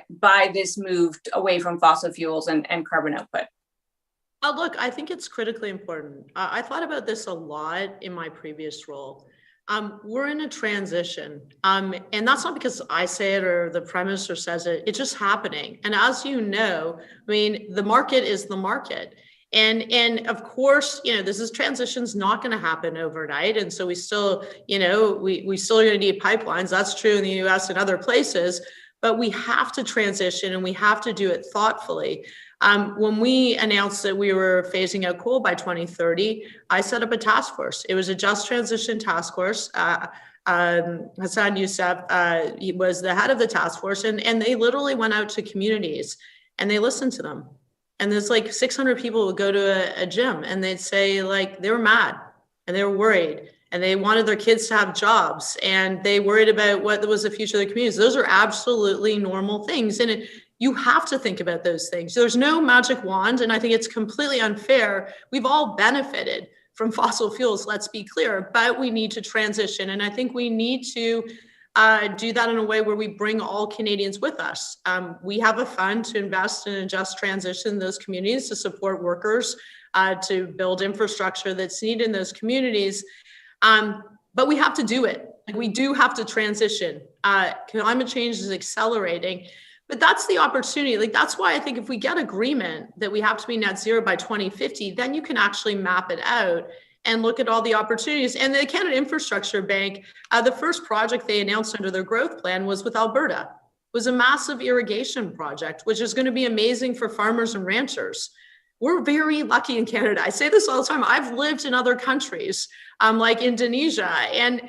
by this move away from fossil fuels and carbon output? Look, I think it's critically important. I thought about this a lot in my previous role. We're in a transition, and that's not because I say it or the Prime Minister says it. It's just happening. And as you know, I mean, the market is the market. And of course, this transition's not going to happen overnight. And so we still, we still are going to need pipelines. That's true in the US and other places, but we have to transition and we have to do it thoughtfully. When we announced that we were phasing out coal by 2030, I set up a task force. It was a just transition task force. Hassan Youssef he was the head of the task force, and they literally went out to communities and they listened to them. And there's like 600 people would go to a gym and they'd say they were mad and they were worried and they wanted their kids to have jobs and they worried about what was the future of the communities. Those are absolutely normal things. And you have to think about those things. There's no magic wand. And I think it's completely unfair. We've all benefited from fossil fuels, let's be clear, but we need to transition. And I think we need to do that in a way where we bring all Canadians with us. We have a fund to invest in a just transition in those communities, to support workers, to build infrastructure that's needed in those communities. But we have to do it. We do have to transition. Climate change is accelerating, but that's the opportunity. That's why I think if we get agreement that we have to be net zero by 2050, then you can actually map it out and look at all the opportunities. And the Canada Infrastructure Bank, the first project they announced under their growth plan was with Alberta, was a massive irrigation project, which is going to be amazing for farmers and ranchers. We're very lucky in Canada. I say this all the time. I've lived in other countries like Indonesia, and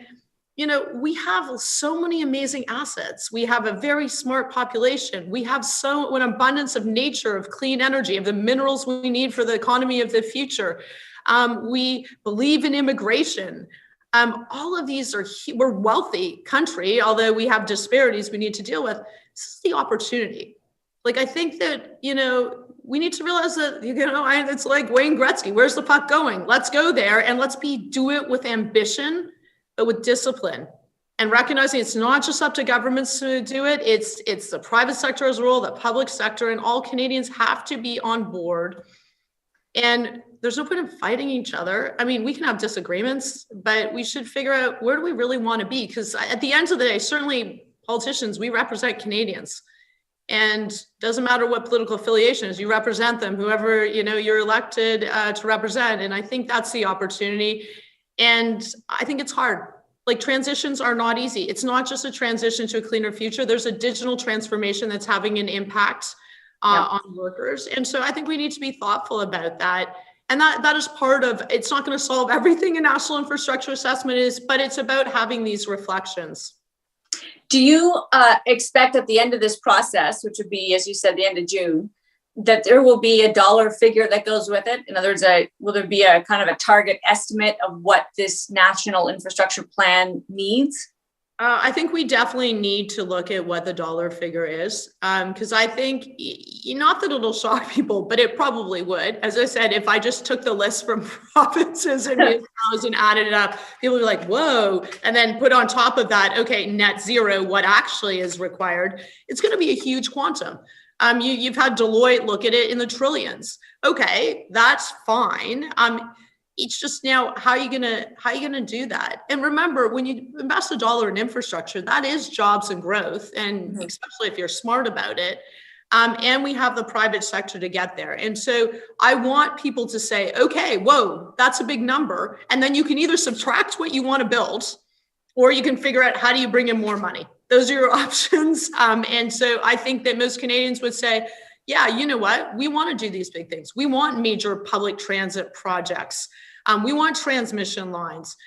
we have so many amazing assets. We have a very smart population. We have an abundance of nature, of clean energy, of the minerals we need for the economy of the future. We believe in immigration. All of these we're a wealthy country, although we have disparities we need to deal with. This is the opportunity. I think that, we need to realize that, it's like Wayne Gretzky, where's the puck going? Let's go there, and let's do it with ambition, but with discipline, and recognizing it's not just up to governments to do it. It's the private sector as a role, the public sector, and all Canadians have to be on board. And there's no point in fighting each other. I mean, we can have disagreements, but we should figure out, where do we really want to be? Because at the end of the day, certainly politicians, we represent Canadians. And doesn't matter what political affiliation is, you represent them, whoever, you're elected to represent. And I think that's the opportunity. And I think it's hard. Transitions are not easy. It's not just a transition to a cleaner future. There's a digital transformation that's having an impact on workers. And so I think we need to be thoughtful about that. And that is part of, it's not going to solve everything a national infrastructure assessment is, but it's about having these reflections. Do you expect at the end of this process, which would be, as you said, the end of June, that there will be a dollar figure that goes with it? In other words, will there be a kind of a target estimate of what this national infrastructure plan needs? I think we definitely need to look at what the dollar figure is, because I think, not that it'll shock people, but it probably would. As I said, if I just took the list from provinces and municipalities and added it up, people would be like, whoa, and then put on top of that, okay, net zero, what actually is required, it's going to be a huge quantum. You've had Deloitte look at it in the trillions. Okay, that's fine. It's just now, how are you gonna do that? And remember, when you invest $1 in infrastructure, that is jobs and growth, and especially if you're smart about it. And we have the private sector to get there. And so I want people to say, okay, whoa, that's a big number. And then you can either subtract what you want to build, or you can figure out, how do you bring in more money? Those are your options. And so I think that most Canadians would say, yeah, you know what? We want to do these big things. We want major public transit projects. We want transmission lines,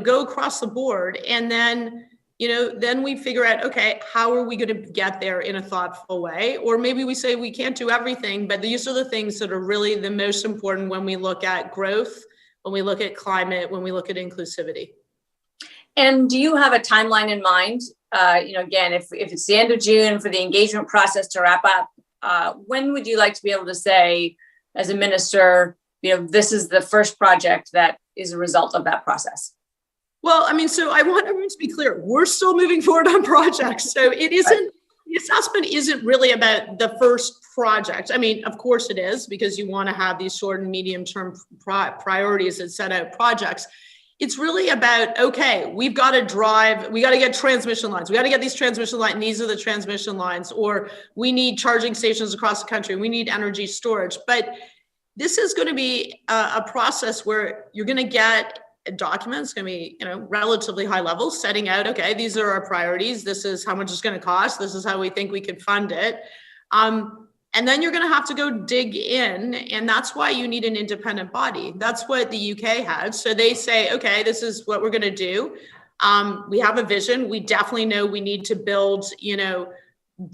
go across the board. And then, then we figure out, okay, how are we going to get there in a thoughtful way? Or maybe we say we can't do everything, but these are the things that are really the most important when we look at growth, when we look at climate, when we look at inclusivity. And do you have a timeline in mind? Again, if it's the end of June for the engagement process to wrap up, when would you like to be able to say, as a minister, this is the first project that is a result of that process? Well, so I want everyone to be clear. We're still moving forward on projects. So it isn't, the assessment isn't really about the first project. Of course it is, because you want to have these short and medium term priorities that set out projects. It's really about, okay, we've got to get transmission lines. We got to get these transmission lines. These are the transmission lines, or we need charging stations across the country. We need energy storage. But this is going to be a process where you're going to get documents, going to be, relatively high level, setting out, okay, these are our priorities. This is how much it's going to cost. This is how we think we could fund it. And then you're going to have to go dig in. And that's why you need an independent body. That's what the UK had. So they say, okay, this is what we're going to do. We have a vision. We definitely know we need to build,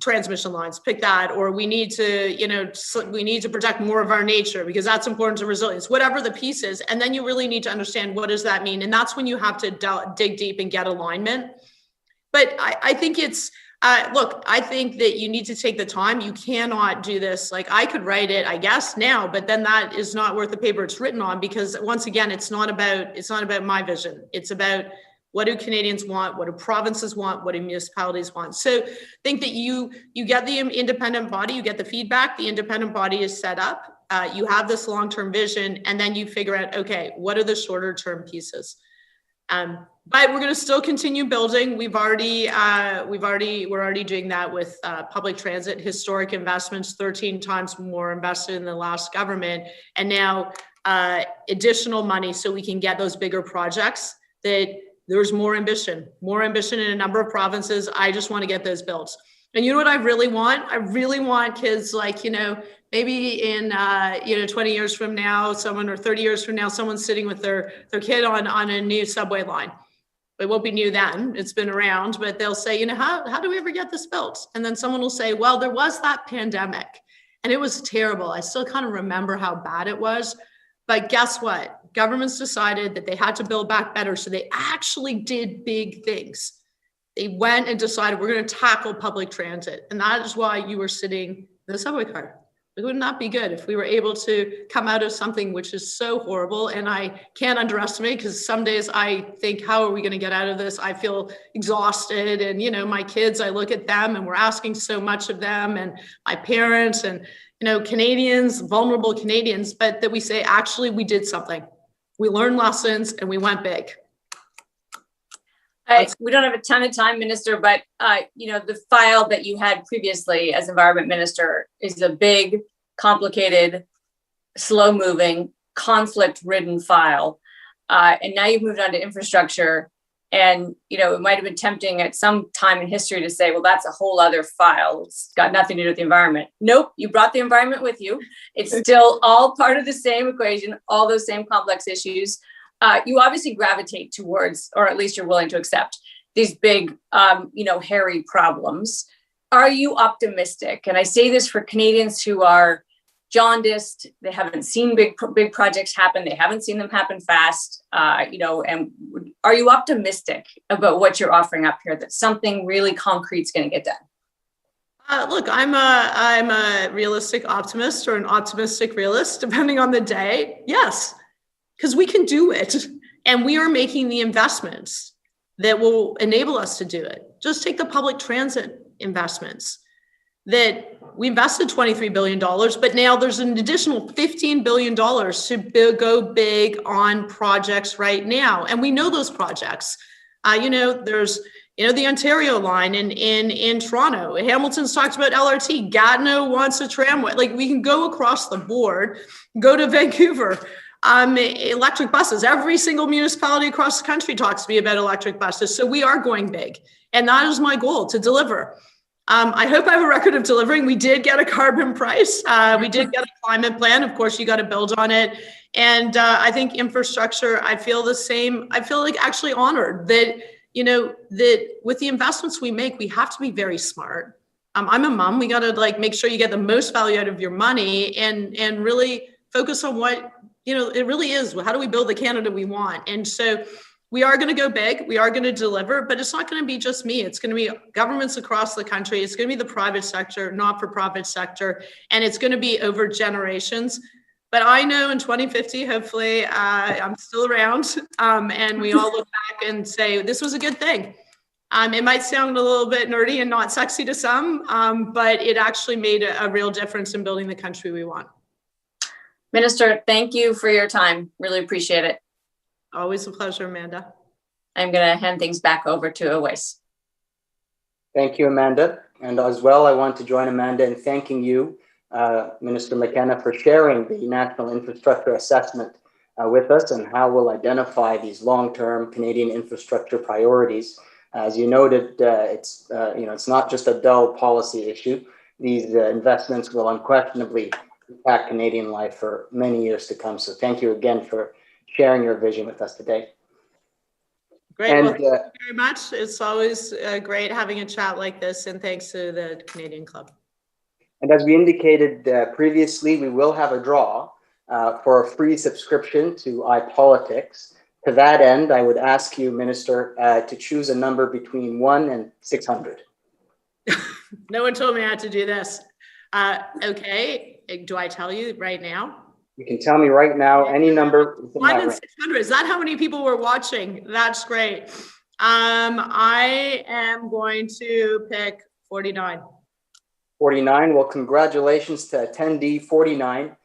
transmission lines, pick that, or we need to protect more of our nature because that's important to resilience, whatever the piece is. And then you really need to understand, what does that mean? And that's when you have to dig deep and get alignment. But I think it's, I think that you need to take the time. You cannot do this. I could write it, I guess, now, but then that is not worth the paper it's written on, because once again, it's not about my vision. It's about, what do Canadians want? What do provinces want? What do municipalities want? So I think that you get the independent body, you get the feedback, the independent body is set up, you have this long-term vision, and then you figure out, okay, what are the shorter term pieces? But we're going to still continue building. We're already doing that with public transit, historic investments, 13 times more invested in the last government, and now additional money so we can get those bigger projects. That there's more ambition in a number of provinces. I just want to get those built. And you know what I really want? I really want kids like, maybe in 20 years from now, or 30 years from now, someone's sitting with their kid on a new subway line. It won't be new then, it's been around, but they'll say, how do we ever get this built? And then someone will say, well, there was that pandemic and it was terrible. I still kind of remember how bad it was. But guess what? Governments decided that they had to build back better. So they actually did big things. They went and decided we're going to tackle public transit. And that is why you were sitting in the subway car. It would not be good if we were able to come out of something which is so horrible. And I can't underestimate, because some days I think, how are we going to get out of this? I feel exhausted. And, my kids, I look at them and we're asking so much of them, and my parents and, Canadians, vulnerable Canadians, but that we say, actually, we did something. We learned lessons and we went big. We don't have a ton of time, Minister, but the file that you had previously as Environment Minister is a big, complicated, slow-moving, conflict-ridden file. And now you've moved on to infrastructure. And, it might have been tempting at some time in history to say, well, that's a whole other file. It's got nothing to do with the environment. Nope, you brought the environment with you. It's still all part of the same equation, all those same complex issues. You obviously gravitate towards, or at least you're willing to accept, these big, hairy problems. Are you optimistic? And I say this for Canadians who are jaundiced. They haven't seen big projects happen. They haven't seen them happen fast. And are you optimistic about what you're offering up here, that something really concrete is going to get done? Look, I'm a realistic optimist, or an optimistic realist, depending on the day. Yes. Because we can do it, and we are making the investments that will enable us to do it. Just take the public transit investments that we invested $23 billion, but now there's an additional $15 billion to go big on projects right now. And we know those projects. There's the Ontario line in Toronto. Hamilton's talked about LRT. Gatineau wants a tramway. Like, we can go across the board, go to Vancouver. Electric buses. Every single municipality across the country talks to me about electric buses. So we are going big. And that is my goal, to deliver. I hope I have a record of delivering. We did get a carbon price. We did get a climate plan. Of course, you got to build on it. And I think infrastructure, I feel the same. I feel like actually honored that, that with the investments we make, we have to be very smart. I'm a mom. We got to make sure you get the most value out of your money, and really focus on what, it really is. How do we build the Canada we want? And so we are going to go big. We are going to deliver, but it's not going to be just me. It's going to be governments across the country. It's going to be the private sector, not-for-profit sector, and it's going to be over generations. But I know in 2050, hopefully, I'm still around, and we all look back and say, this was a good thing. It might sound a little bit nerdy and not sexy to some, but it actually made a real difference in building the country we want. Minister, thank you for your time. Really appreciate it. Always a pleasure, Amanda. I'm going to hand things back over to Awais. Thank you, Amanda. And as well, I want to join Amanda in thanking you, Minister McKenna, for sharing the National Infrastructure Assessment with us, and how we'll identify these long-term Canadian infrastructure priorities. As you noted, it's not just a dull policy issue. These investments will unquestionably impact Canadian life for many years to come. So thank you again for sharing your vision with us today. Great. Well, thank you very much. It's always great having a chat like this, and thanks to the Canadian Club. And as we indicated previously, we will have a draw for a free subscription to iPolitics. To that end, I would ask you, Minister, to choose a number between 1 and 600. No one told me I had to do this. Okay. Do I tell you right now? You can tell me right now, any number. 1 and 600. Is that how many people were watching? That's great. I am going to pick 49. 49. Well, congratulations to attendee 49.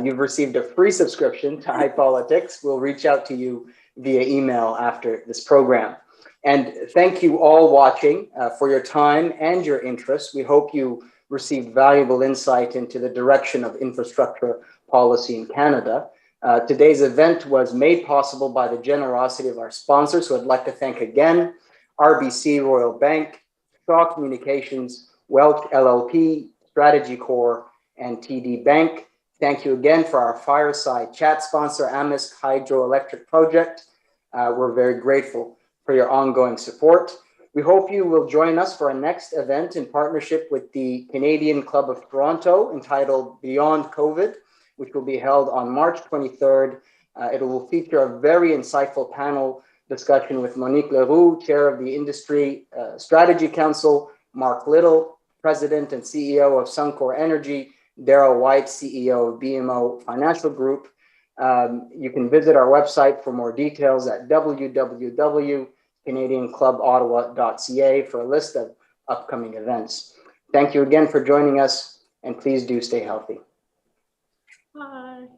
You've received a free subscription to iPolitics. We'll reach out to you via email after this program. And thank you all watching for your time and your interest. We hope you received valuable insight into the direction of infrastructure policy in Canada. Today's event was made possible by the generosity of our sponsors, so I'd like to thank again RBC Royal Bank, Shaw Communications, Welch LLP, Strategy Corps, and TD Bank. Thank you again for our fireside chat sponsor, Amisk Hydroelectric Project. We're very grateful for your ongoing support. We hope you will join us for our next event in partnership with the Canadian Club of Toronto entitled Beyond COVID, which will be held on March 23rd. It will feature a very insightful panel discussion with Monique Leroux, Chair of the Industry Strategy Council, Mark Little, President and CEO of Suncor Energy, Daryl White, CEO of BMO Financial Group. You can visit our website for more details at www.canadianclubottawa.ca for a list of upcoming events. Thank you again for joining us, and please do stay healthy. Bye.